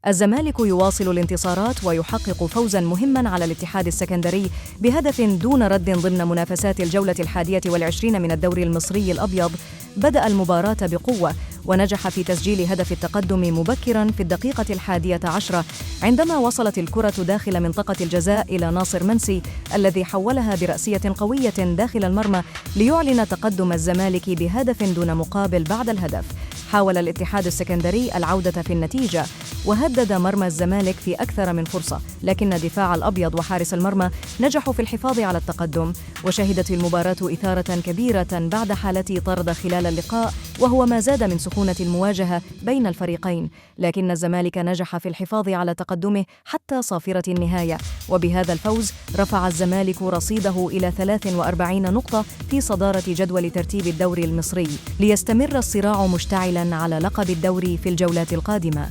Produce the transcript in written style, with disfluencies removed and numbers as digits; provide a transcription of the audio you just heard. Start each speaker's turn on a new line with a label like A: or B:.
A: الزمالك يواصل الانتصارات ويحقق فوزاً مهماً على الاتحاد السكندري بهدف دون رد ضمن منافسات الجولة 21 من الدوري المصري الأبيض. بدأ المباراة بقوة ونجح في تسجيل هدف التقدم مبكراً في الدقيقة 11 عندما وصلت الكرة داخل منطقة الجزاء إلى ناصر منسي الذي حولها برأسية قوية داخل المرمى ليعلن تقدم الزمالك بهدف دون مقابل. بعد الهدف حاول الاتحاد السكندري العودة في النتيجة وهدد مرمى الزمالك في أكثر من فرصة، لكن دفاع الأبيض وحارس المرمى نجحوا في الحفاظ على التقدم. وشهدت المباراة إثارة كبيرة بعد حالة طرد خلال اللقاء، وهو ما زاد من سخونة المواجهة بين الفريقين، لكن الزمالك نجح في الحفاظ على تقدمه حتى صافرة النهاية، وبهذا الفوز رفع الزمالك رصيده إلى 43 نقطة في صدارة جدول ترتيب الدوري المصري، ليستمر الصراع مشتعلا على لقب الدوري في الجولات القادمة.